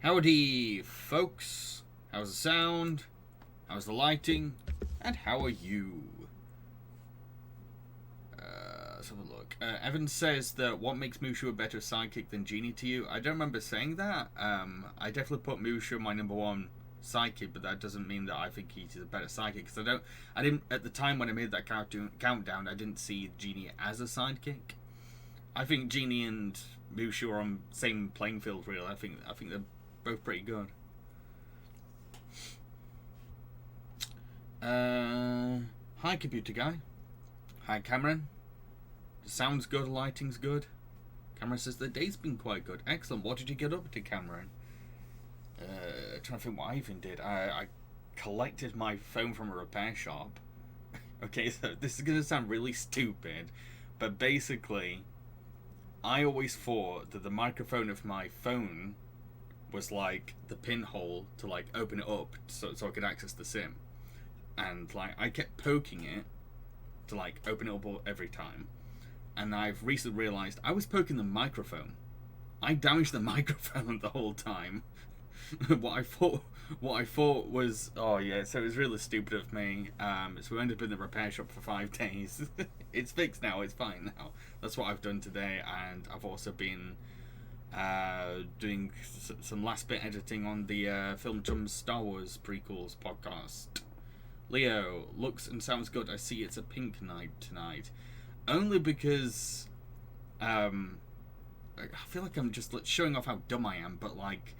Howdy, folks. How's the sound? How's the lighting? And how are you? Let's have a look. Evan says that what makes Mushu a better sidekick than Genie to you? I don't remember saying that. I definitely put Mushu my #1 sidekick, but that doesn't mean that I think he's a better sidekick. Because I didn't at the time when I made that countdown, I didn't see Genie as a sidekick. I think Genie and Mushu are on the same playing field, really. I think they're both pretty good. Hi, computer guy. Hi, Cameron. The sound's good, lighting's good. Cameron says the day's been quite good. Excellent. What did you get up to, Cameron? Trying to think what I even did. I collected my phone from a repair shop. Okay, so this is gonna sound really stupid, but basically, I always thought that the microphone of my phone was like the pinhole to like open it up so I could access the SIM, and like I kept poking it to like open it up every time, and I've recently realized I was poking the microphone. I damaged the microphone the whole time. what I thought was, oh yeah, so it was really stupid of me. So we ended up in the repair shop for 5 days. It's fixed now, it's fine now. That's what I've done today, and I've also been doing some last bit editing on the Film Chums Star Wars prequels podcast. Leo, looks and sounds good. I see it's a pink night tonight. Only because I feel like I'm just showing off how dumb I am, but like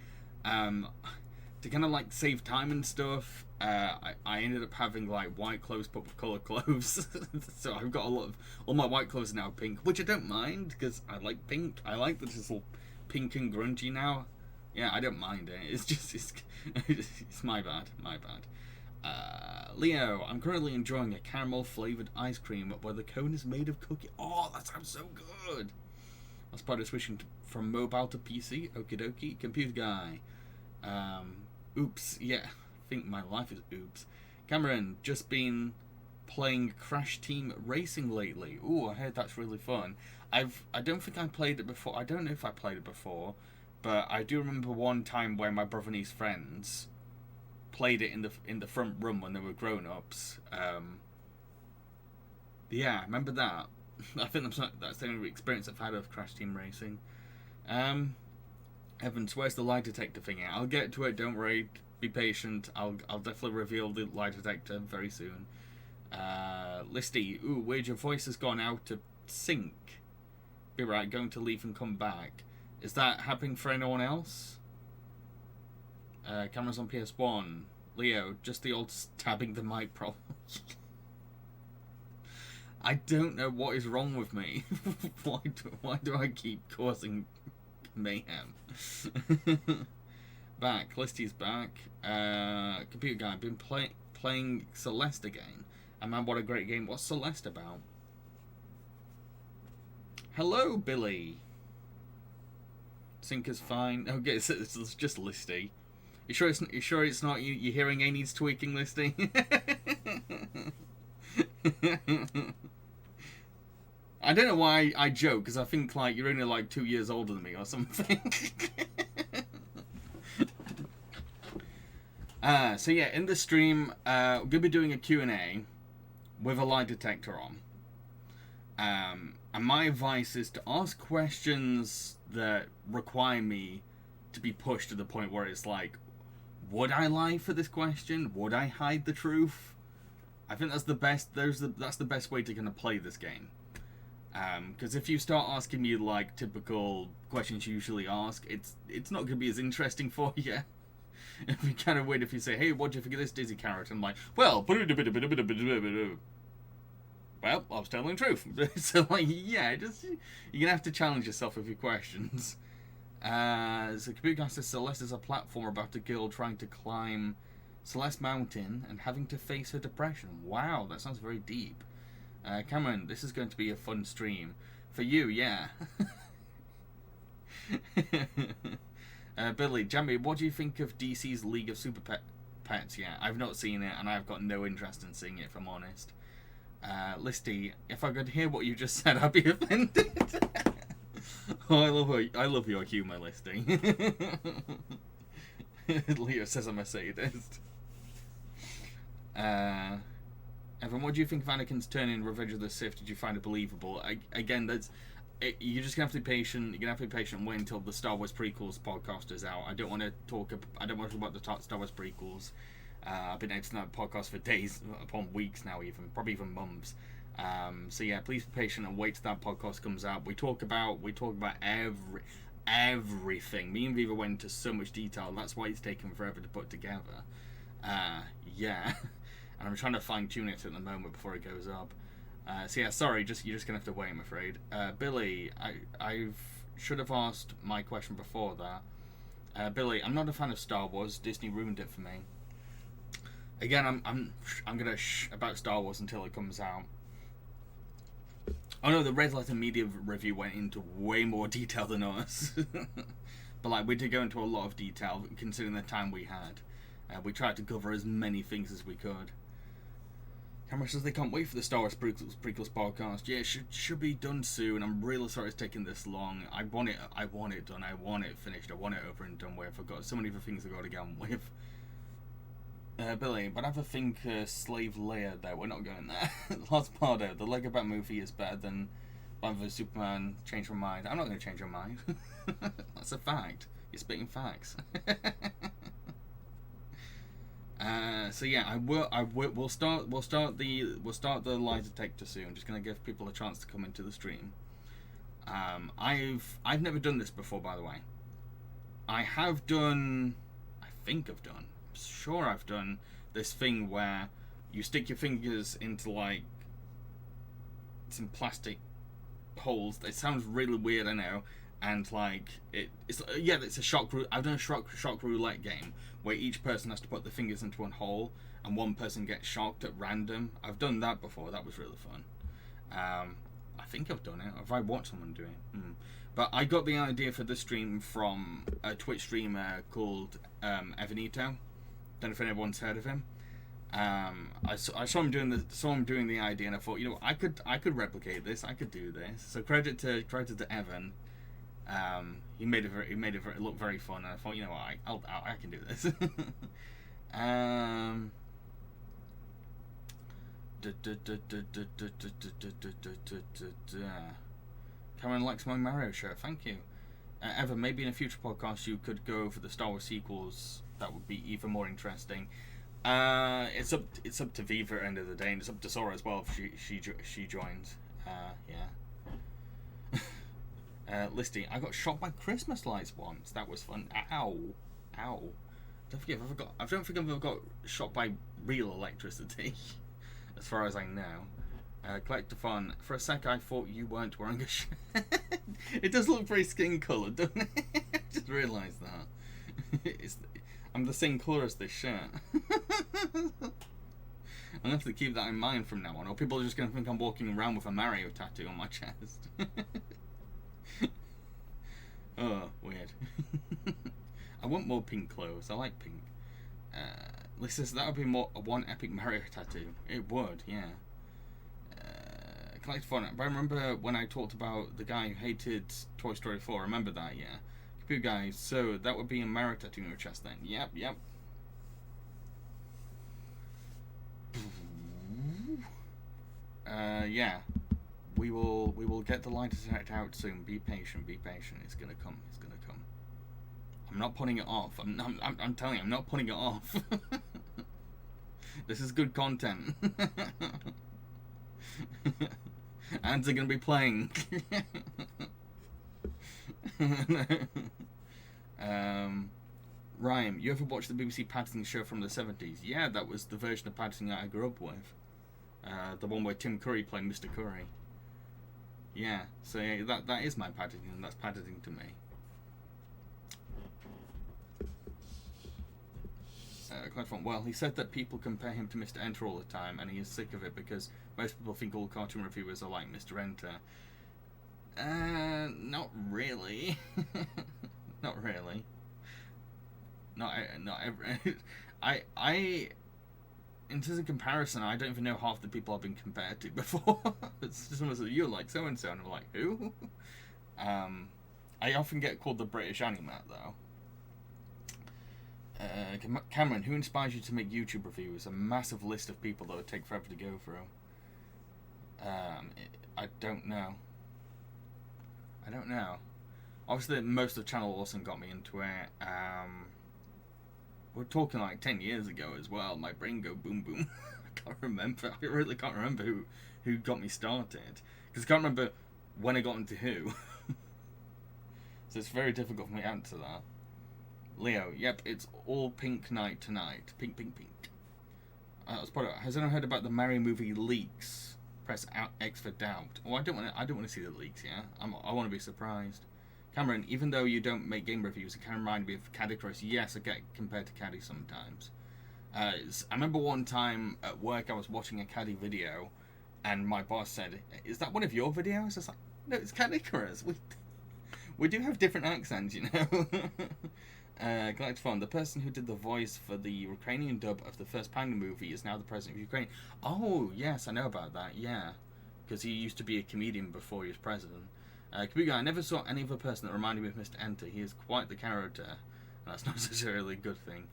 to kind of like save time and stuff, I ended up having like white clothes put with colour clothes. So I've got all my white clothes are now pink, which I don't mind because I like pink. I like that it's all pink and grungy now. Yeah, I don't mind it. It's just it's my bad. Leo, I'm currently enjoying a caramel flavoured ice cream where the cone is made of cookie. Oh, that sounds so good. That's part of switching from mobile to PC. Okie dokie. Computer guy. Oops. Yeah, I think my life is oops. Cameron, just been playing Crash Team Racing lately. Ooh, I heard that's really fun. I don't think I played it before. I don't know if I played it before, but I do remember one time where my brother and his friends played it in the front room when they were grown-ups. Yeah, remember that. I think that's the only experience I've had of Crash Team Racing. Evans, where's the lie detector thing at? I'll get to it, don't worry. Be patient. I'll definitely reveal the lie detector very soon. Listy, ooh, weird, your voice has gone out of sync. Be right, going to leave and come back. Is that happening for anyone else? Cameras on PS1. Leo, just the old stabbing the mic problem. I don't know what is wrong with me. Why do I keep causing mayhem? Back. Listy's back. Computer guy, I've been playing Celeste again. And man, what a great game. What's Celeste about? Hello, Billy. Sync is fine. Okay, it's just Listy. You sure it's not your hearing aid needs tweaking, Listy? I don't know why I joke, because I think like you're only like 2 years older than me or something. So yeah, in the stream, we're gonna be doing a Q&A with a lie detector on. And my advice is to ask questions that require me to be pushed to the point where it's like, would I lie for this question? Would I hide the truth? I think that's the best. That's the best way to kind of play this game. Because if you start asking me like typical questions you usually ask, it's not going to be as interesting for you. It'd be kind of weird if you say, "Hey, what do you think of this Dizzy Carrot?" I'm like, "Well, well, I was telling the truth." So like, yeah, just you're gonna have to challenge yourself with your questions. So Computer Guy says Celeste is a platform about a girl trying to climb Celeste Mountain and having to face her depression. Wow, that sounds very deep. Cameron, this is going to be a fun stream. For you, yeah. Billy, Jamie, what do you think of DC's League of Super Pets? Yeah, I've not seen it, and I've got no interest in seeing it, if I'm honest. Listy, if I could hear what you just said, I'd be offended. Oh, I love your humour, Listy. Leo says I'm a sadist. Evan, what do you think of Anakin's turn in Revenge of the Sith? Did you find it believable? Again, you're just gonna have to be patient. You're gonna have to be patient and wait until the Star Wars prequels podcast is out. I don't want to talk about the Star Wars prequels. I've been editing that podcast for days upon weeks now, probably even months. So yeah, please be patient and wait till that podcast comes out. We talk about everything. Me and Viva went into so much detail. That's why it's taken forever to put together. Yeah. And I'm trying to fine tune it at the moment before it goes up. So yeah, sorry, you're just gonna have to wait, I'm afraid. Billy, I should have asked my question before that. Billy, I'm not a fan of Star Wars. Disney ruined it for me. Again, I'm gonna about Star Wars until it comes out. Oh no, the Red Letter Media review went into way more detail than us. But like, we did go into a lot of detail considering the time we had. We tried to cover as many things as we could. Camera says they can't wait for the Star Wars prequels podcast. Yeah, it should be done soon. I'm really sorry it's taking this long. I want it done. I want it finished. I want it over and done with. I've got so many other things I've got to get on with. Billy, but I have a think Slave Leia though. We're not going there. Last Pardo, the Lego Batman movie is better than Batman vs Superman. Change my mind. I'm not going to change your mind. That's a fact. You're spitting facts. So yeah, we'll start the lie detector soon. Just gonna give people a chance to come into the stream. I've never done this before, by the way. I'm sure I've done this thing where you stick your fingers into like some plastic holes. It sounds really weird, I know. And like it's a shock. I've done a shock roulette game where each person has to put their fingers into one hole and one person gets shocked at random. I've done that before. That was really fun. I think I've done it. Or have I watched someone do it? But I got the idea for this stream from a Twitch streamer called Evanito. Don't know if anyone's heard of him. I saw him doing the idea, and I thought, I could replicate this. I could do this. So credit to Evan. He made it look very fun, and I thought, I can do this. Cameron likes my Mario shirt. Thank you. Evan, maybe in a future podcast you could go over the Star Wars sequels. That would be even more interesting. It's up to Viva at the end of the day, and it's up to Sora as well if she joins. Yeah. Listy, I got shot by Christmas lights once. That was fun. Ow. Don't think I've ever got shot by real electricity, as far as I know. Collectathon, for a sec I thought you weren't wearing a shirt. It does look very skin coloured, doesn't it? I just realised that. I'm the same colour as this shirt. I'm gonna have to keep that in mind from now on, or people are just gonna think I'm walking around with a Mario tattoo on my chest. Oh, weird. I want more pink clothes. I like pink. Lisa says that would be one epic Mario tattoo. It would, yeah. Collectathon, but I remember when I talked about the guy who hated Toy Story 4. Remember that, yeah. Computer Guy, so that would be a Mario tattoo on your chest then. Yep. Yeah. We will get the light detector out soon. Be patient. It's gonna come. I'm not putting it off. I'm telling you, I'm not putting it off. This is good content. And they're going to be playing. Ryan, you ever watched the BBC Paddington show from the 70s? Yeah, that was the version of Paddington I grew up with. The one where Tim Curry played Mr. Curry. Yeah, so yeah, that is my Paddington. That's Paddington to me. Well, he said that people compare him to Mr. Enter all the time, and he is sick of it because most people think all cartoon reviewers are like Mr. Enter. Not really. Not really. Not every. I. In terms of comparison, I don't even know half the people I've been compared to before. It's just almost like, you're like so and so, and I'm like, who? I often get called the British Animat though. Cameron, who inspires you to make YouTube reviews? A massive list of people that would take forever to go through. I don't know. Obviously, most of the channel also got me into it. We're talking like 10 years ago as well. My brain go boom boom. I can't remember. I really can't remember who got me started. Because I can't remember when I got into who. So it's very difficult for me to answer that. Leo, yep, it's all pink night tonight. Pink, pink, pink. Has anyone heard about the Mario movie leaks? Press X for doubt. Oh, I don't want to see the leaks. Yeah, I want to be surprised. Cameron, even though you don't make game reviews, it can remind me of Caddy Chris. Yes, I get compared to Caddy sometimes. I remember one time at work I was watching a Caddy video, and my boss said, "Is that one of your videos?" I was like, "No, it's Caddy Chris. We do have different accents, you know." Galactic Fun, the person who did the voice for the Ukrainian dub of the first Panda movie is now the president of Ukraine. Oh, yes, I know about that, yeah. Because he used to be a comedian before he was president. Kabuga, I never saw any other person that reminded me of Mr. Enter. He is quite the character. And that's not necessarily a good thing.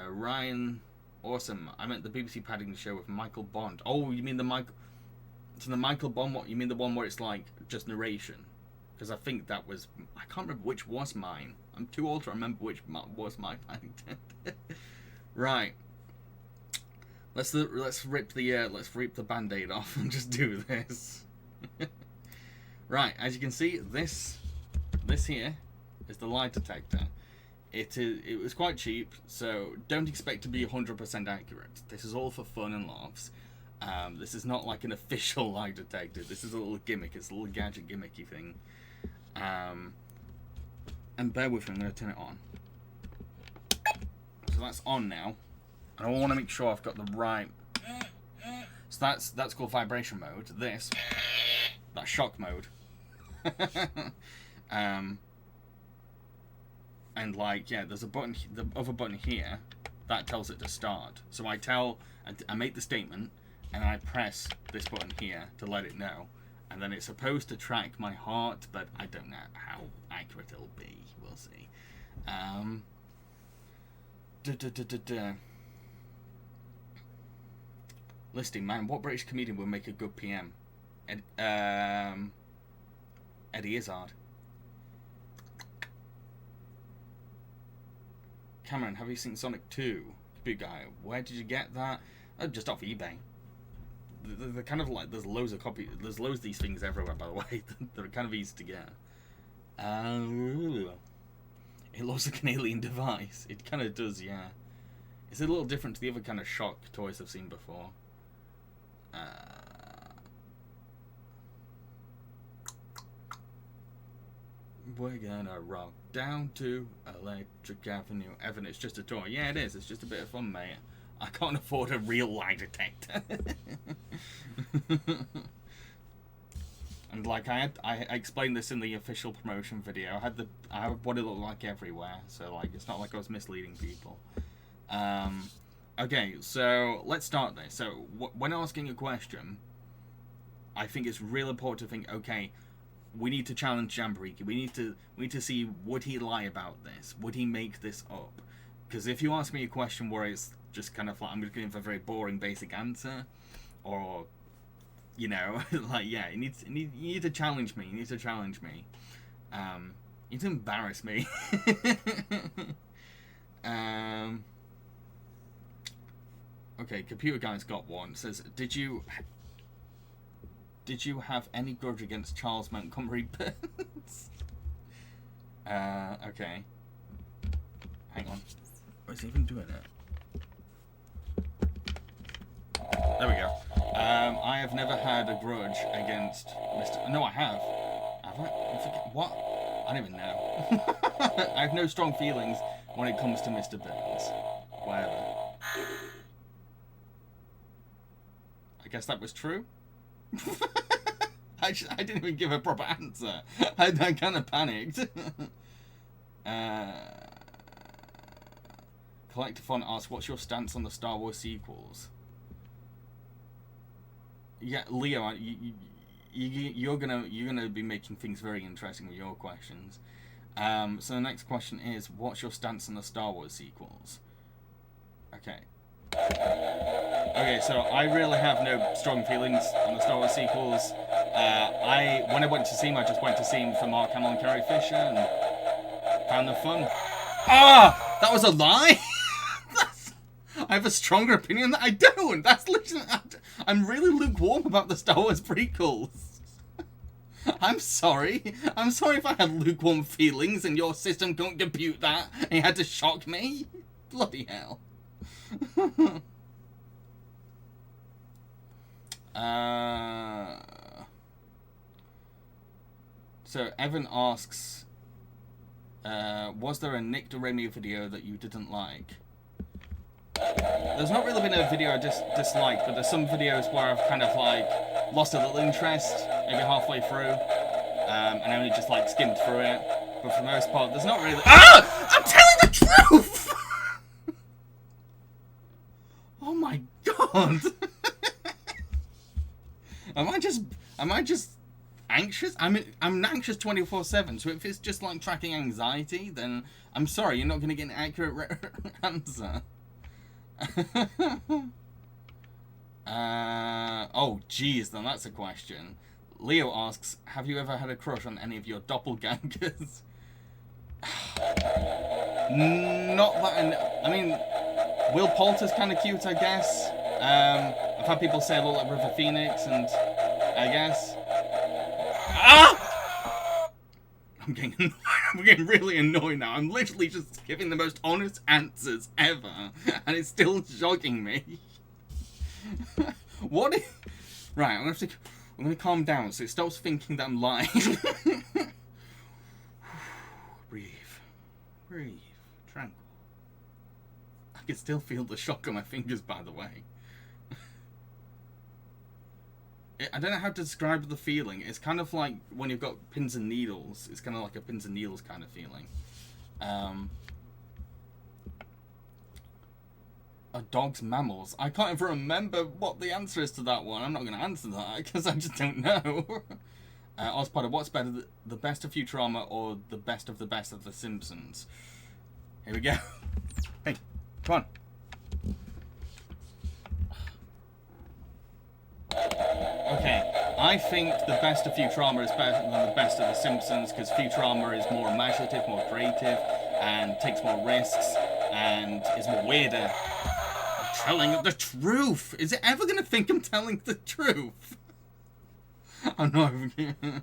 Ryan, awesome. I meant the BBC Paddington show with Michael Bond. Oh, you mean the Michael... So the Michael Bond, you mean the one where it's like just narration? Because I think that was... I can't remember which was mine. I'm too old to remember which was my Paddington. Right. Let's rip the Band-Aid off and just do this. Right, as you can see, this here is the lie detector. It was quite cheap, so don't expect to be 100% accurate. This is all for fun and laughs. This is not like an official lie detector. This is a little gimmick. It's a little gadget gimmicky thing. And bear with me, I'm going to turn it on. So that's on now. And I want to make sure I've got the right... So that's called vibration mode. That's shock mode. And like, yeah, there's a button, the other button here, that tells it to start. So I make the statement, and I press this button here to let it know. And then it's supposed to track my heart, but I don't know how accurate it'll be. We'll see. Listing, man, what British comedian would make a good PM? Eddie Izzard. Cameron, have you seen Sonic 2? Big guy, where did you get that? Oh, just off eBay. They're kind of like, there's loads of these things everywhere, by the way. They're kind of easy to get. It looks like an alien device. It kind of does, yeah. It's a little different to the other kind of shock toys I've seen before. We're gonna rock down to Electric Avenue. Evan, it's just a toy. Yeah, it is. It's just a bit of fun, mate. I can't afford a real lie detector. And like I explained this in the official promotion video. I have what it looked like everywhere. So like it's not like I was misleading people. Okay, so let's start this. So when asking a question, I think it's real important to think, okay, we need to challenge Jambareeqi. We need to see, would he lie about this? Would he make this up? Because if you ask me a question where it's just kind of like, I'm going to give a very boring basic answer, or you know, like, yeah, you need to challenge me. You need to challenge me. You need to embarrass me. Okay, Computer Guy's got one. Says, did you Did you have any grudge against Charles Montgomery Burns? Okay. Hang on. Where's he even doing it? There we go. I have never had a grudge against Mr. No, I have. Have I? What? I don't even know. I have no strong feelings when it comes to Mr. Burns. Whatever. I guess that was true. I didn't even give a proper answer. I kind of panicked. Collector Font asks, what's your stance on the Star Wars sequels? Yeah, Leo, you're gonna be making things very interesting with your questions. So the next question is, what's your stance on the Star Wars sequels? Okay. Okay, so I really have no strong feelings on the Star Wars sequels. When I went to see them, I just went to see them for Mark Hamill and Carrie Fisher and found them fun. Ah! That was a lie? I have a stronger opinion that I don't. That's literally... I'm really lukewarm about the Star Wars prequels. I'm sorry. I'm sorry if I had lukewarm feelings and your system couldn't compute that and you had to shock me. Bloody hell. So Evan asks, was there a Nick Doremi video that you didn't like? There's not really been a video I disliked, but there's some videos where I've kind of like lost a little interest, maybe halfway through, and only just like skimmed through it. But for the most part, there's not really. Ah! I'm telling the truth. Oh my god! Am I just anxious? I'm anxious 24/7. So if it's just like tracking anxiety, then I'm sorry, you're not going to get an accurate answer. Oh, geez, then that's a question. Leo asks, have you ever had a crush on any of your doppelgangers? Not that I mean, Will Poulter's kind of cute, I guess. I've had people say I look like River Phoenix, and I guess... Ah! I'm getting really annoyed now. I'm literally just giving the most honest answers ever, and it's still shocking me. What if... Right, I'm gonna calm down so it stops thinking that I'm lying. Breathe. Breathe. Tranquil. I can still feel the shock on my fingers, by the way. I don't know how to describe the feeling. It's kind of like when you've got pins and needles. It's kind of like a pins and needles kind of feeling. Are dogs mammals? I can't even remember what the answer is to that one. I'm not going to answer that because I just don't know. Ozpotter, what's better, the best of Futurama or the best of The Simpsons? Here we go. Hey, come on. Okay, I think the best of Futurama is better than the best of The Simpsons because Futurama is more imaginative, more creative, and takes more risks, and is more weirder. I'm telling the truth! Is it ever going to think I'm telling the truth? I'm not even...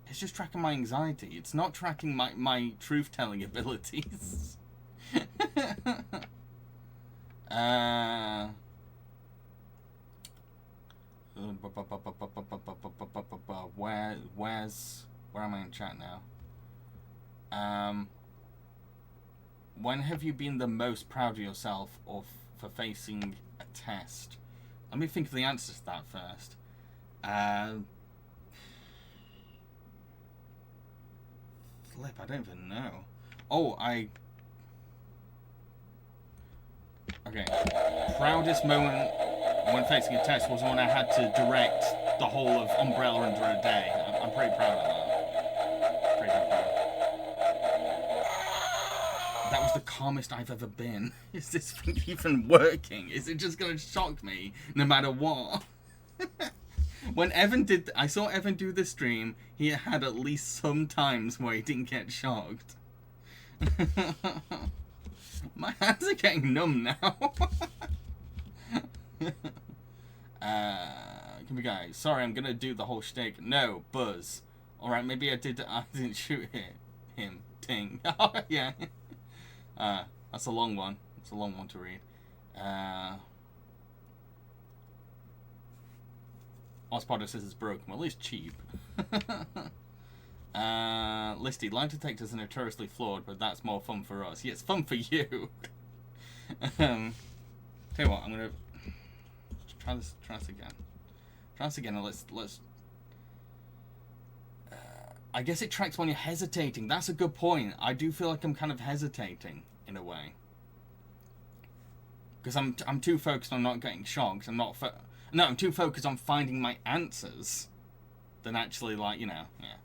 It's just tracking my anxiety. It's not tracking my truth-telling abilities. Where am I in chat now? When have you been the most proud of yourself or for facing a test? Let me think of the answer to that first. Flip, I don't even know. Oh, okay. Proudest moment when facing a test was when I had to direct the whole of Umbrella under a day. I'm pretty proud of that. Pretty proud. That was the calmest I've ever been. Is this thing even working? Is it just going to shock me no matter what? When I saw Evan do the stream, he had at least some times where he didn't get shocked. My hands are getting numb now. Can we go? Sorry, I'm gonna do the whole shtick. No, Buzz. Alright, maybe I didn't shoot him. Ting. Oh, yeah. That's a long one. It's a long one to read. Ospodo says it's broken. Well, it's cheap. Listy, lie detectors are notoriously flawed, but that's more fun for us. Yeah, it's fun for you. Tell you what, I'm gonna try this again. Try this again, and let's. I guess it tracks when you're hesitating. That's a good point. I do feel like I'm kind of hesitating in a way, because I'm too focused on not getting shocked. I'm too focused on finding my answers than actually, like, you know, yeah.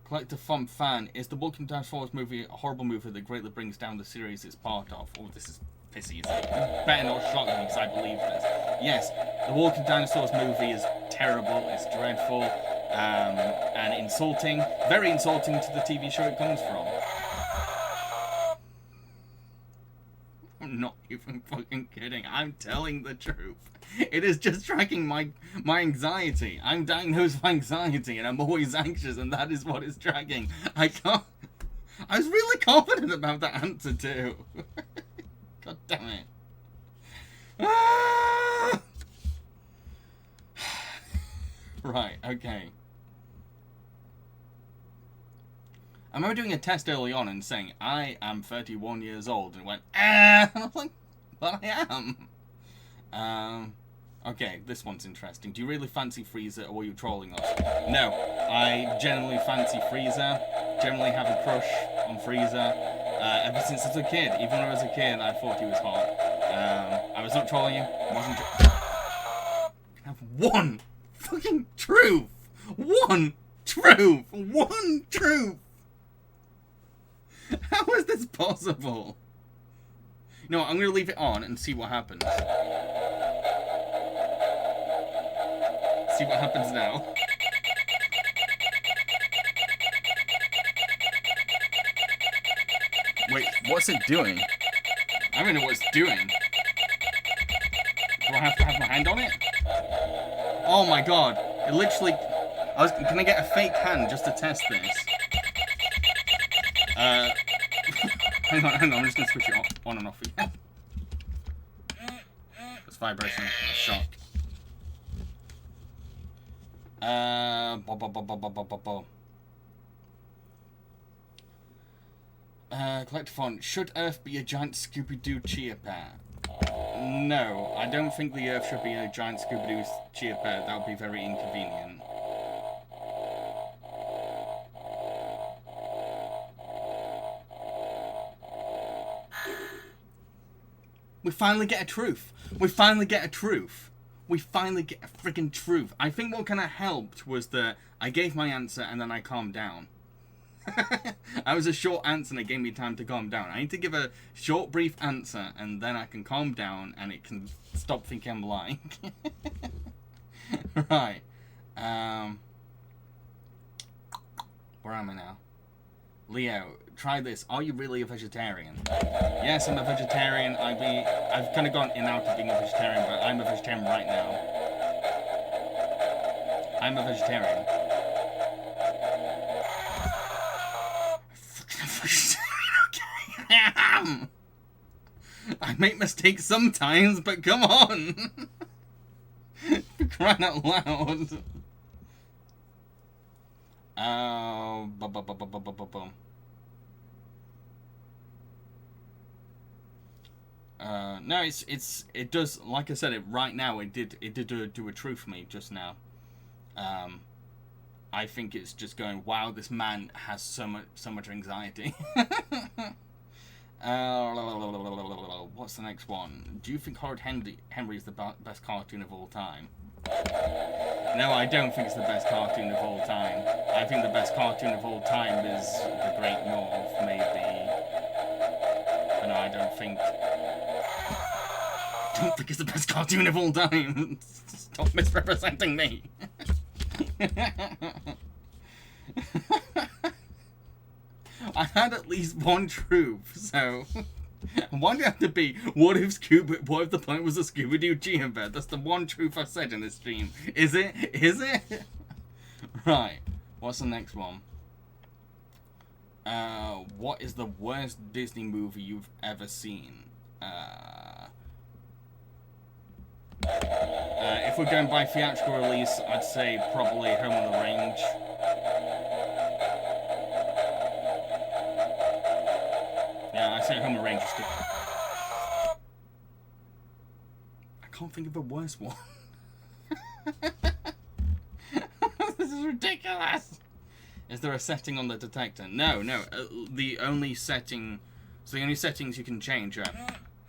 Collector Font Fan, is the Walking Dinosaurs movie a horrible movie that greatly brings down the series it's part of? Oh, this is pissy. Better not shock me, because I believe this. Yes, the Walking Dinosaurs movie is terrible, it's dreadful, and insulting. Very insulting to the TV show it comes from. I'm not even fucking kidding. I'm telling the truth. It is just tracking my anxiety. I'm diagnosed with anxiety and I'm always anxious, and that is what it's tracking. I was really confident about that answer too. God damn it. Ah! Right, okay. I remember doing a test early on and saying, I am 31 years old, and it went, ah! And I was like, but I am. Okay, this one's interesting. Do you really fancy Frieza, or were you trolling us? No, I generally fancy Frieza. Generally have a crush on Frieza. Ever since I was a kid. Even when I was a kid, I thought he was hot. I was not trolling you. I wasn't I have one fucking truth! One truth! One truth! How is this possible? You know what, I'm going to leave it on and see what happens. See what happens now. Wait, what's it doing? I don't know what it's doing. Do I have to have my hand on it? Oh my god. It literally... Can I get a fake hand just to test this? Hang on, I'm just gonna switch it on and off again. It's vibration, a shock. Collector Font, should Earth be a giant Scooby-Doo chia pet? No, I don't think the Earth should be a giant Scooby-Doo chia pet. That would be very inconvenient. We finally get a truth. We finally get a truth. We finally get a freaking truth. I think what kind of helped was that I gave my answer and then I calmed down. I was a short answer and it gave me time to calm down. I need to give a short, brief answer and then I can calm down and it can stop thinking I'm lying. Right. Where am I now? Leo, try this. Are you really a vegetarian? Yes, I'm a vegetarian. I've kind of gone in and out of being a vegetarian, but I'm a vegetarian right now. I'm a vegetarian. Okay, I am. I make mistakes sometimes, but come on. For crying out loud. No, it does, like I said, it right now it did do a truth for me just now. I think it's just going, wow, this man has so much anxiety. What's the next one? Do you think Horrid Henry is the best cartoon of all time? No, I don't think it's the best cartoon of all time. I think the best cartoon of all time is The Great North, maybe. But no, I don't think it's the best cartoon of all time. Stop misrepresenting me. I had at least one truth, so... Why do you have to be, what if the planet was a Scooby-Doo Geobed? That's the one truth I've said in this stream. Is it? Is it? Right. What's the next one? What is the worst Disney movie you've ever seen? If we're going by theatrical release, I'd say probably Home on the Range. Yeah, I say Home on the Range is good. I can't think of a worse one. This is ridiculous. Is there a setting on the detector? No. The only setting... So the only settings you can change are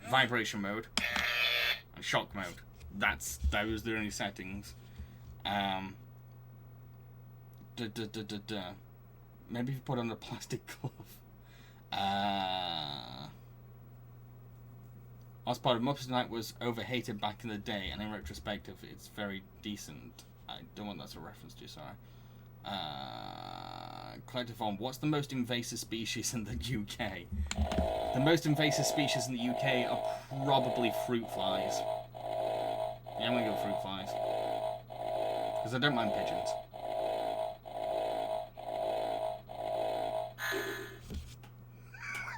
vibration mode and shock mode. Those are the only settings. Maybe if you put on a plastic glove. Last part of Muppets Night was overhated back in the day, and in retrospective, it's very decent. I don't want that's a reference to, sorry. Collective on, what's the most invasive species in the UK? The most invasive species in the UK are probably fruit flies. Yeah, I'm gonna go fruit flies. Because I don't mind pigeons.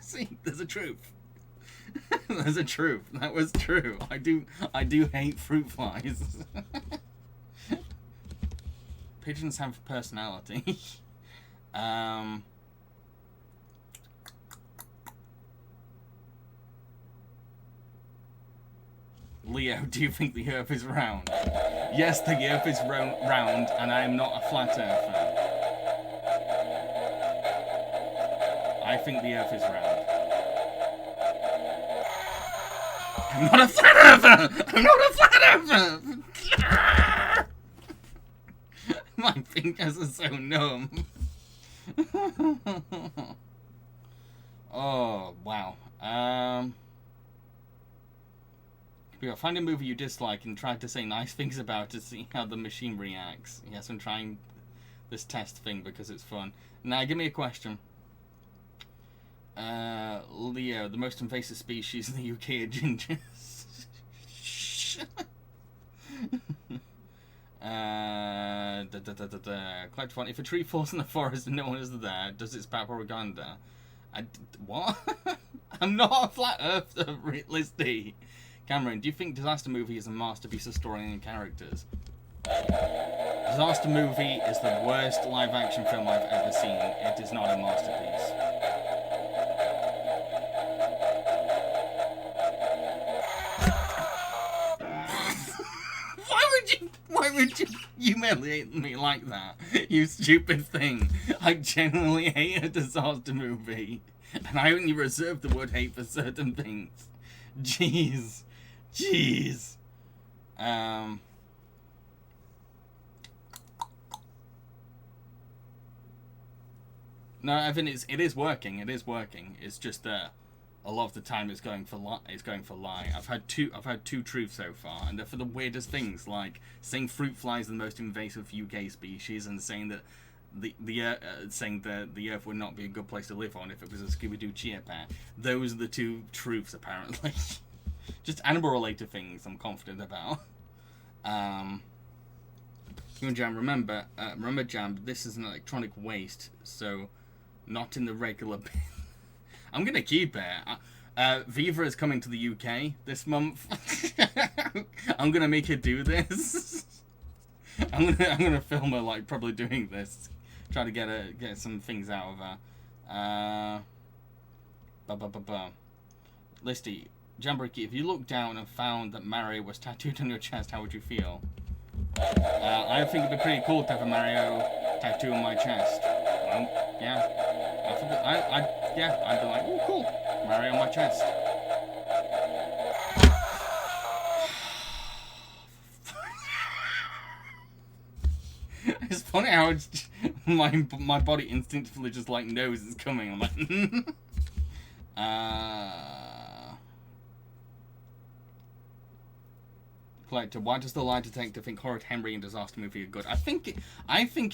See, there's a truth. There's a truth. That was true. I do hate fruit flies. Pigeons have personality. Leo, do you think the Earth is round? Yes, the Earth is round, and I am not a flat earther. I think the Earth is round. I'm not a flat earther! I'm not a flat earther! My fingers are so numb. Oh, wow. Find a movie you dislike and try to say nice things about it to see how the machine reacts. Yes, I'm trying this test thing because it's fun. Now, give me a question. Leo, the most invasive species in the UK are gingers. Collect fun. If a tree falls in the forest and no one is there, does it sprout propaganda? What? I'm not a flat earther, Listy. Cameron, do you think Disaster Movie is a masterpiece of story and characters? Disaster Movie is the worst live-action film I've ever seen. It is not a masterpiece. Why would you humiliate me like that? You stupid thing. I genuinely hate a disaster movie. And I only reserve the word hate for certain things. Jeez. No, Evan, it is working. It is working. It's just a lot of the time it's going for lie. I've had two truths so far, and they're for the weirdest things, like saying fruit flies are the most invasive UK species, and saying that the Earth would not be a good place to live on if it was a Scooby-Doo Chia Pet. Those are the two truths, apparently. Just animal-related things I'm confident about. Jam, remember, Jam, this is an electronic waste, so not in the regular bin. I'm gonna keep it. Viva is coming to the UK this month. I'm gonna make her do this. I'm gonna film her like probably doing this. Try to get some things out of her. Listy, Jambareeqi, if you looked down and found that Mario was tattooed on your chest, how would you feel? I think it'd be pretty cool to have a Mario tattoo on my chest. Yeah. I'd be like, oh, cool. Mario on my chest. It's funny how it's my body instinctively just like knows it's coming. I'm like, Collector, why does the lie detector think Horrid Henry and Disaster Movie are good? I think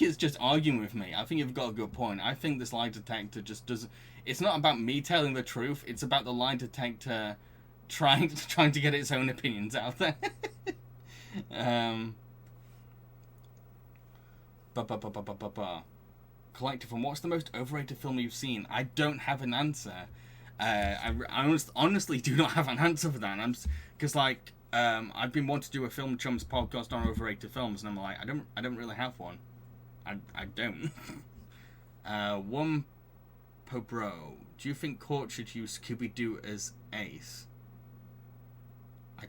it's just arguing with me. I think you've got a good point. I think this lie detector just doesn't... It's not about me telling the truth. It's about the lie detector trying to get its own opinions out there. Collective, and what's the most overrated film you've seen? I don't have an answer. I honestly do not have an answer for that. Because like I've been wanting to do a Film Chums podcast on overrated films, and I'm like, I don't really have one. I don't. One Pobro, do you think Court should use Scooby-Doo as Ace? I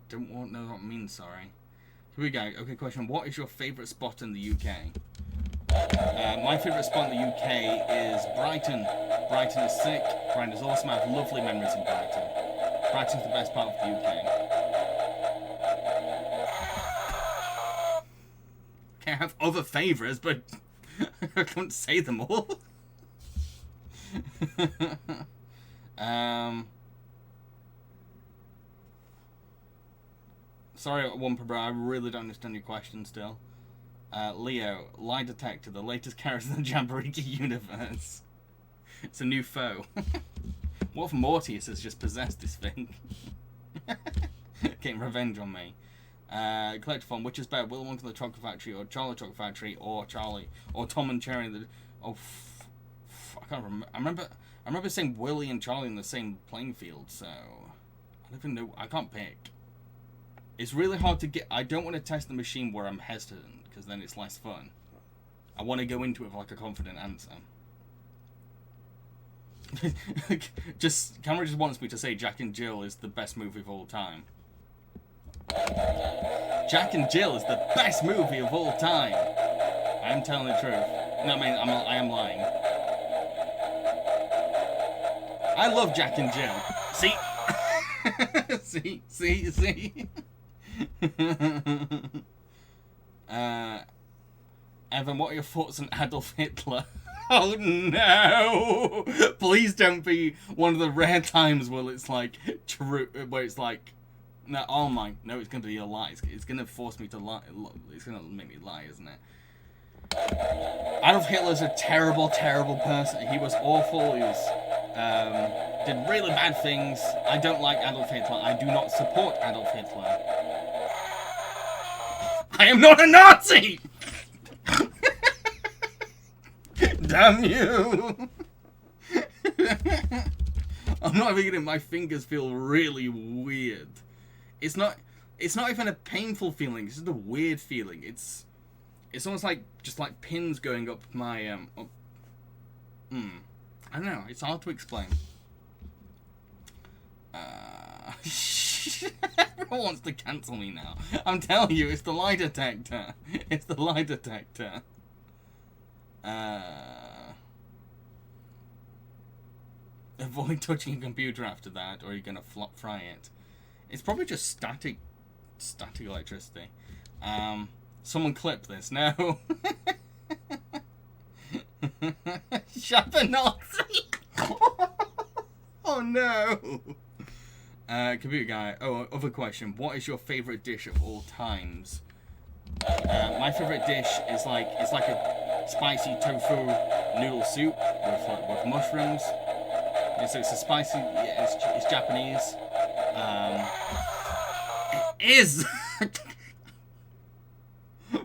don't know what it means. Sorry. Here we go. Okay, question. What is your favourite spot in the UK? My favourite spot in the UK is Brighton. Brighton is sick. Brighton is awesome. I have lovely memories in Brighton. Brighton's the best part of the UK. Okay, I have other favourites, but I can't say them all. Sorry, One Per Bro, I really don't understand your question still. Leo, lie detector, the latest character in the Jambareeqi universe. It's a new foe. What if Mortius has just possessed this thing? Getting revenge on me. Collectathon, which is better, Willy Wonka the Chocolate Factory, or Charlie Chocolate Factory, or Charlie, or Tom and Cherry? I can't remember. I remember saying Willy and Charlie in the same playing field, so I don't even know. I can't pick. It's really hard to get. I don't want to test the machine where I'm hesitant, because then it's less fun. I want to go into it with like a confident answer. Cameron just wants me to say Jack and Jill is the best movie of all time. Jack and Jill is the best movie of all time. I am telling the truth. No, I am lying. I love Jack and Jill. See? see? Evan, what are your thoughts on Adolf Hitler? Oh no! Please don't be one of the rare times where it's like true, where it's like, no, oh my, no, it's gonna be a lie. It's gonna force me to lie. It's gonna make me lie, isn't it? Adolf Hitler's a terrible, terrible person. He was awful. He was did really bad things. I don't like Adolf Hitler. I do not support Adolf Hitler. I am not a Nazi! Damn you! I'm not even getting my fingers feel really weird. It's not even a painful feeling, it's just a weird feeling. It's almost like just like pins going up my I don't know, it's hard to explain. Everyone wants to cancel me now. I'm telling you, it's the lie detector. It's the lie detector. Avoid touching a computer after that, or you're gonna fry it. It's probably just static electricity. Someone clip this. No. Shut the Nazi. Oh no. Computer guy. Oh, other question. What is your favorite dish of all times? My favorite dish is like a spicy tofu noodle soup with mushrooms. Yeah, so it's a spicy. Yeah, it's Japanese. It is.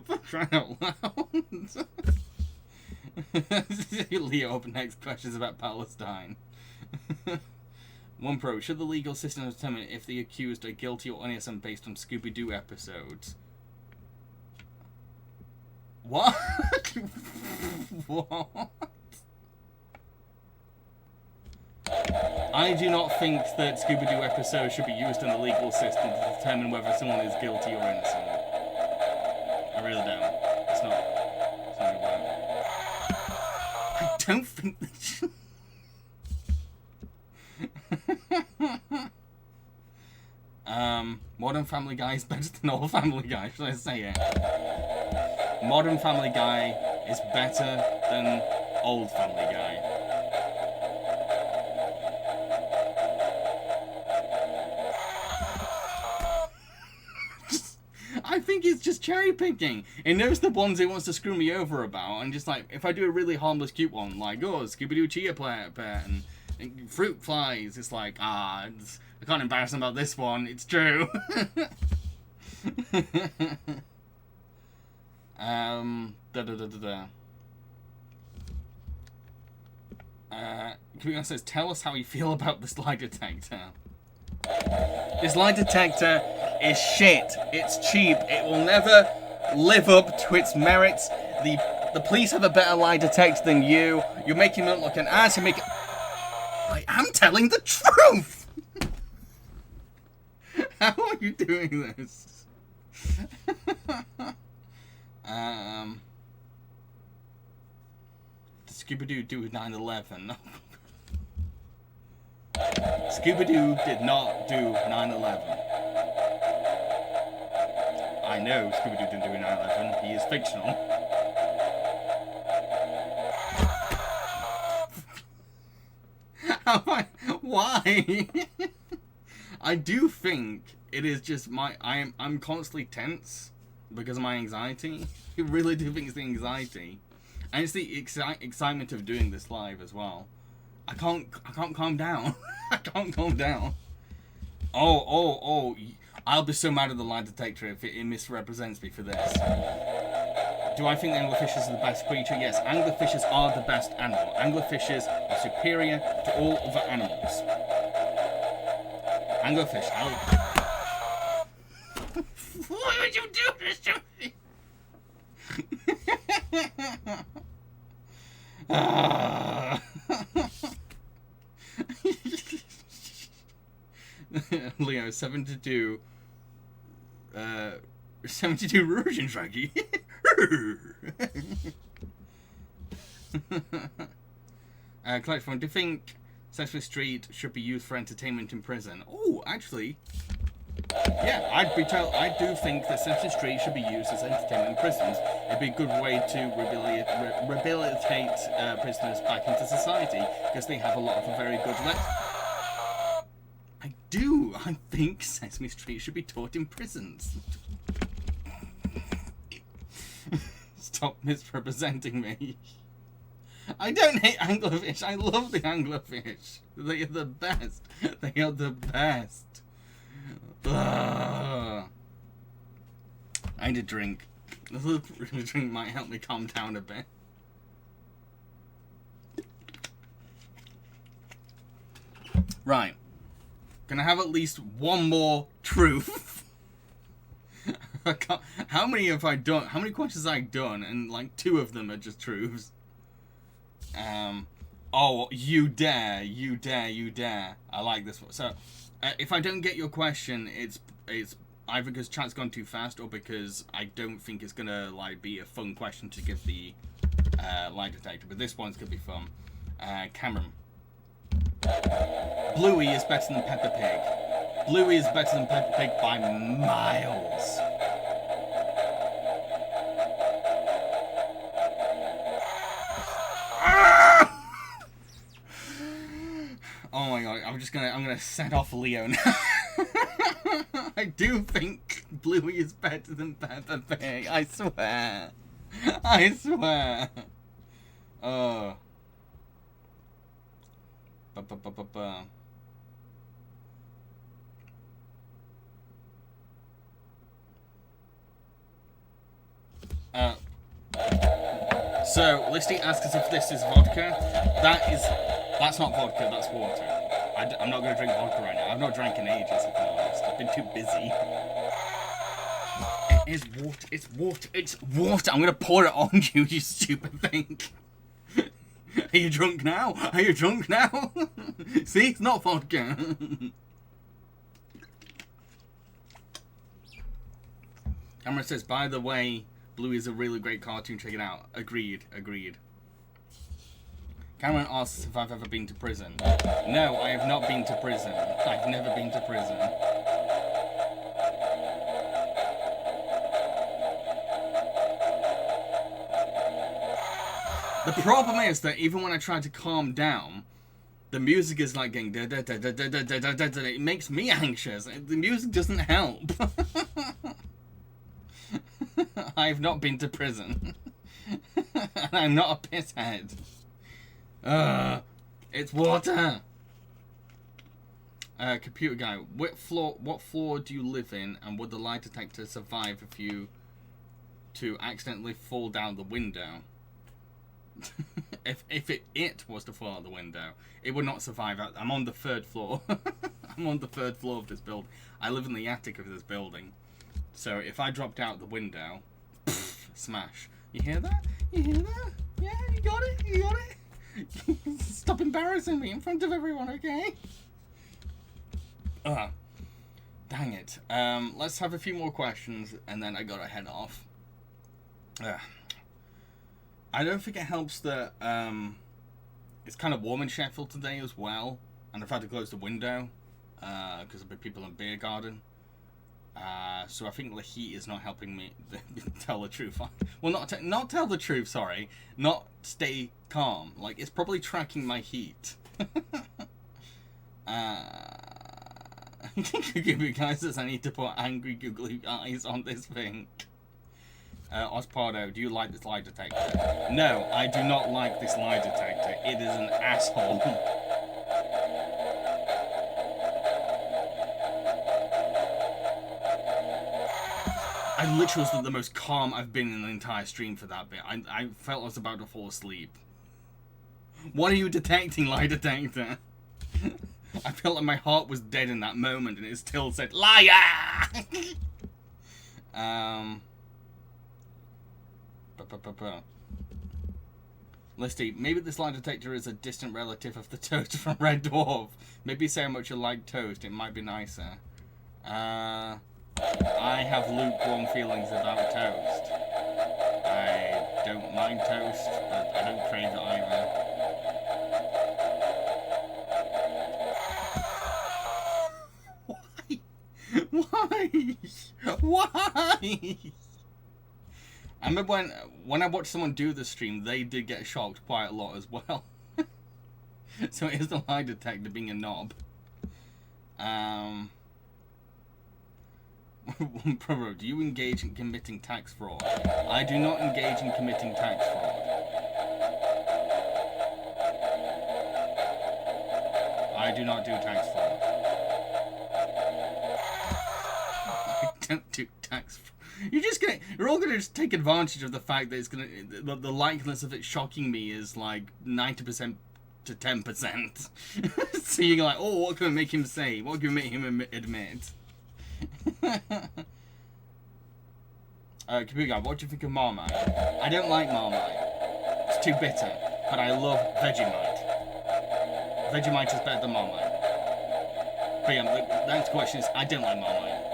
For crying out loud. Leo, up next questions about Palestine. One Pro, should the legal system determine if the accused are guilty or innocent based on Scooby-Doo episodes? What? What? I do not think that Scooby-Doo episodes should be used in the legal system to determine whether someone is guilty or innocent. I really don't. It's not gonna work. I don't think that should... Modern Family Guy is better than Old Family Guy, should I say it? Modern Family Guy is better than Old Family Guy. think it's just cherry picking. It knows the ones it wants to screw me over about, and just like, if I do a really harmless, cute one, like, oh, Scooby-Doo Chia Pet, and fruit flies, it's like, I can't embarrass them about this one, it's true. Computer says, tell us how you feel about this lie detector. This lie detector is shit. It's cheap. It will never live up to its merits. The police have a better lie detector than you. You're making me look like an ass. I am telling the truth. How are you doing this? Scooby-Doo do 9/11. Scooby-Doo did not do 9/11. I know Scooby-Doo didn't do 9/11. He is fictional. Why? I do think it is just I'm constantly tense because of my anxiety. I really do think it's the anxiety. And it's the excitement of doing this live as well. I can't calm down. I can't calm down. Oh. I'll be so mad at the lie detector if it misrepresents me for this. Do I think anglerfishes are the best creature? Yes, anglerfishes are the best animal. Anglerfishes are superior to all other animals. Anglerfish. Why would you do this to me? Leo, 72 Rouge and Draggy. Collect from, do you think Sesame Street should be used for entertainment in prison? Oh, actually, yeah, I do think that Sesame Street should be used as entertainment in prisons. It'd be a good way to rehabilitate prisoners back into society, because they have a lot of very good I think Sesame Street should be taught in prisons. Stop misrepresenting me. I don't hate anglerfish. I love the anglerfish. They are the best. They are the best. Ugh. I need a drink. A little drink might help me calm down a bit. Right. Gonna have at least one more truth. How many have I done? How many questions have I done? And like 2 of them are just truths. Oh, you dare. I like this one. So, if I don't get your question, it's either because chat's gone too fast or because I don't think it's gonna like be a fun question to give the lie detector. But this one's gonna be fun. Cameron. Bluey is better than Peppa Pig. Bluey is better than Peppa Pig by miles. Oh my god, I'm gonna set off Leo now. I do think Bluey is better than Peppa Pig, I swear. I swear. Oh. So, Listy asks us if this is vodka. That's not vodka, that's water. I'm not going to drink vodka right now. I've not drank in ages, if I'm honest. I've been too busy. It is water, it's water. I'm going to pour it on you, you stupid thing. Are you drunk now? See, it's not vodka. Camera says, by the way, Bluey is a really great cartoon, check it out. Agreed. Cameron asks if I've ever been to prison. No, I have not been to prison. I've never been to prison. The problem is that even when I try to calm down, the music is like getting da da da da da da da da da. It makes me anxious. The music doesn't help. I've not been to prison. And I'm not a pisshead. It's water. Computer guy, what floor do you live in, and would the lie detector survive if you to accidentally fall down the window? if it was to fall out the window, it would not survive. I'm on the 3rd floor. I'm on the 3rd floor of this building. I live in the attic of this building. So if I dropped out the window, smash. You hear that? You hear that? Yeah, you got it? You got it? Stop embarrassing me in front of everyone, okay? Dang it. Let's have a few more questions, and then I gotta head off. I don't think it helps that it's kind of warm in Sheffield today as well, and I've had to close the window because of the people in beer garden. So I think the heat is not helping me tell the truth. Well, not tell the truth. Sorry, not stay calm. Like, it's probably tracking my heat. Guys, I need to put angry googly eyes on this thing. Ospardo, do you like this lie detector? No, I do not like this lie detector. It is an asshole. I literally was the most calm I've been in the entire stream for that bit. I felt I was about to fall asleep. What are you detecting, lie detector? I felt like my heart was dead in that moment, and it still said, liar! Listy, maybe this lie detector is a distant relative of the toast from Red Dwarf. Maybe say how much you like toast, it might be nicer. I have lukewarm feelings about toast. I don't mind toast, but I don't crave it either. Why? Why? I remember when I watched someone do the stream, they did get shocked quite a lot as well. So it is the lie detector being a knob. Bro, do you engage in committing tax fraud? I do not engage in committing tax fraud. I do not do tax fraud. I don't do tax fraud. You're all gonna just take advantage of the fact that it's gonna, the likeliness of it shocking me is like 90% to 10%. So you're like, oh, what can we make him say? What can we make him admit? Computer guy, what do you think of Marmite? I don't like Marmite. It's too bitter, but I love Vegemite. Vegemite is better than Marmite. But yeah, the next question is, I don't like Marmite.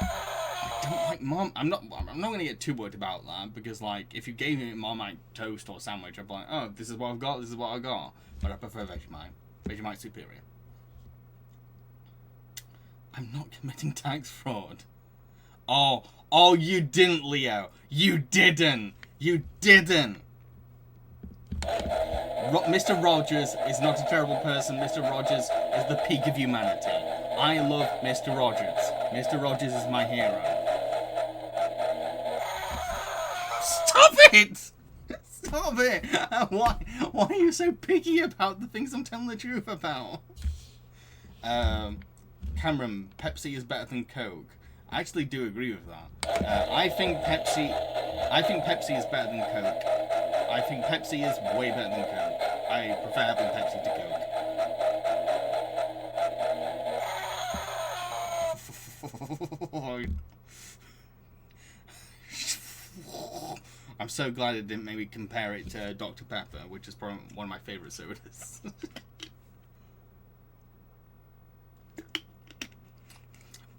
I don't like Marmite. I'm not going to get too worried about that, because like, if you gave me Marmite toast or sandwich, I'd be like, oh, this is what I've got, this is what I got. But I prefer Vegemite. Vegemite's superior. I'm not committing tax fraud. Oh, you didn't, Leo. You didn't. You didn't. Mr. Rogers is not a terrible person. Mr. Rogers is the peak of humanity. I love Mr. Rogers. Mr. Rogers is my hero. Stop it! Stop it! Why are you so picky about the things I'm telling the truth about? Cameron, Pepsi is better than Coke. I actually do agree with that. I think Pepsi is better than Coke. I think Pepsi is way better than Coke. I prefer having Pepsi to Coke. I'm so glad it didn't maybe compare it to Dr. Pepper, which is probably one of my favorite sodas.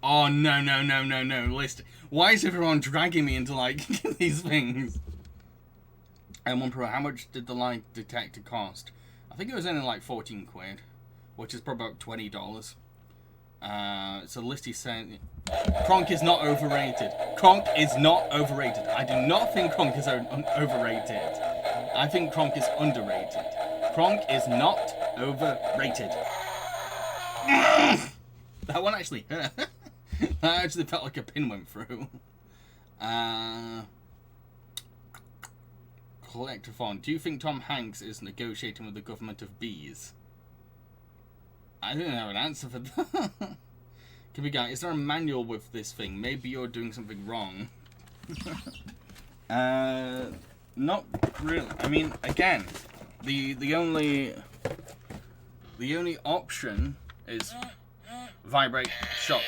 Oh, no. List. Why is everyone dragging me into, like, these things? M1 Pro, how much did the lie detector cost? I think it was only like 14 quid, which is probably about $20. So Listy saying, Kronk is not overrated. Kronk is not overrated. I do not think Kronk is overrated. I think Kronk is underrated. Kronk is not overrated. That one actually hurt. That actually felt like a pin went through. Collector Font. Do you think Tom Hanks is negotiating with the government of bees? I don't have an answer for that. Can we go? Is there a manual with this thing? Maybe you're doing something wrong. Not really. I mean, again, the only option is vibrate, shock.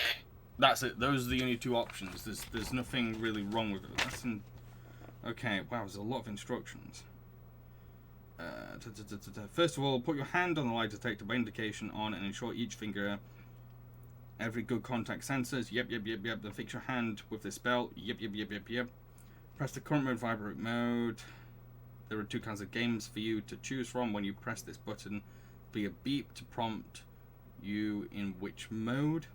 That's it. Those are the only two options. There's nothing really wrong with it. Okay. Wow. There's a lot of instructions. First of all, put your hand on the lie detector by indication on and ensure each finger every good contact sensors. Yep. Then fix your hand with this belt. Yep. Press the current mode, vibrate mode. There are two kinds of games for you to choose from. When you press this button, be a beep to prompt you in which mode.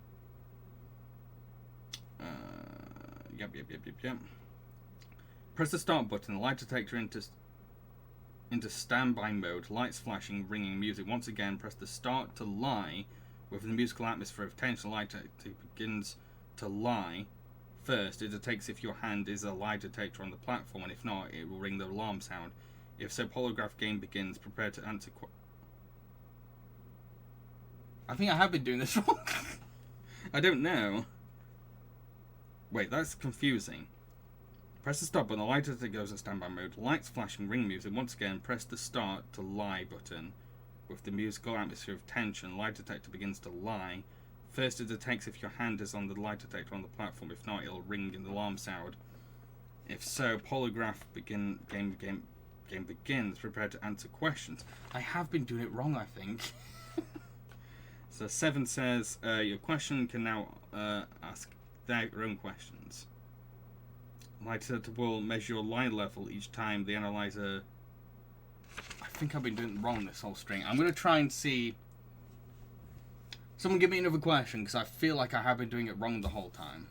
Yep. Press the start button. The light detector into standby mode. Lights flashing, ringing, music. Once again, press the start to lie. Within the musical atmosphere of tension, the light detector begins to lie. First, it detects if your hand is a lie detector on the platform, and if not, it will ring the alarm sound. If so, polygraph game begins. Prepare to answer I think I have been doing this wrong. I don't know. Wait, that's confusing. Press the stop button, the light detector goes in standby mode. Lights flashing, ring music. Once again, press the start to lie button. With the musical atmosphere of tension, light detector begins to lie. First, it detects if your hand is on the light detector on the platform. If not, it'll ring an alarm sound. If so, polygraph game begins. Prepare to answer questions. I have been doing it wrong, I think. So 7 says your question can now ask their own questions. Light detector will measure your lie level each time the analyzer. I think I've been doing it wrong this whole string. I'm going to try and see. Someone give me another question, because I feel like I have been doing it wrong the whole time.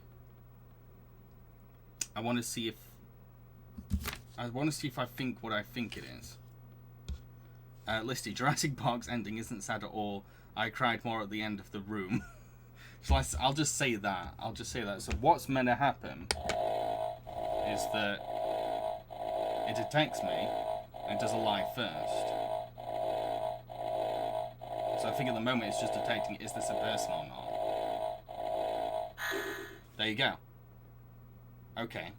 I want to see if I think what I think it is. Listy, Jurassic Park's ending isn't sad at all. I cried more at the end of the room. So I'll just say that. So what's meant to happen is that it detects me and it does a lie first. So I think at the moment it's just detecting, is this a person or not? There you go. Okay.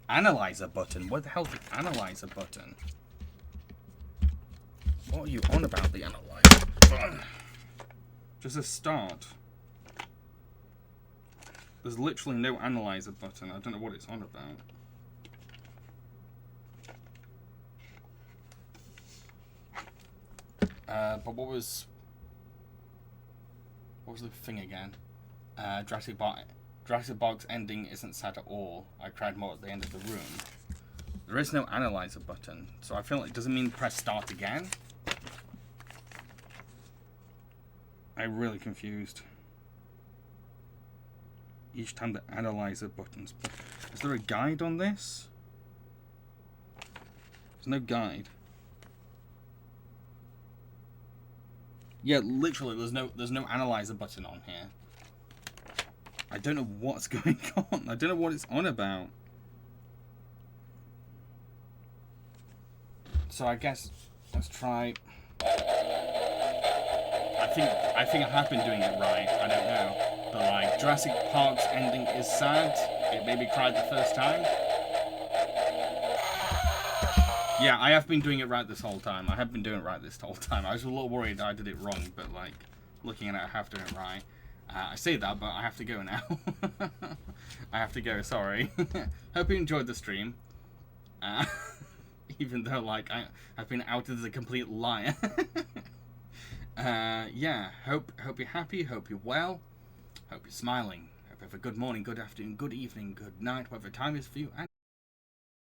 Analyzer button? What the hell is the analyzer button? What are you on about, the analyzer? Just a start. There's literally no analyzer button. I don't know what it's on about. But what was the thing again? Jurassic Park's ending isn't sad at all. I cried more at the end of the room. There is no analyzer button, so I feel like, does it mean press start again? I'm really confused. Each time the analyzer buttons. Is there a guide on this? There's no guide. Yeah, literally, there's no analyzer button on here. I don't know what's going on. I don't know what it's on about. So I guess let's try. I think I have been doing it right. I don't know, but like Jurassic Park's ending is sad. It made me cry the first time. Yeah, I have been doing it right this whole time. I have been doing it right this whole time. I was a little worried I did it wrong, but like looking at it, I have done it right. I say that, but I have to go now. I have to go, sorry. Hope you enjoyed the stream. Even though, like, I've been outed as a complete liar. Yeah, hope you're happy, hope you're well, hope you're smiling. Hope you have a good morning, good afternoon, good evening, good night, whatever time is for you. And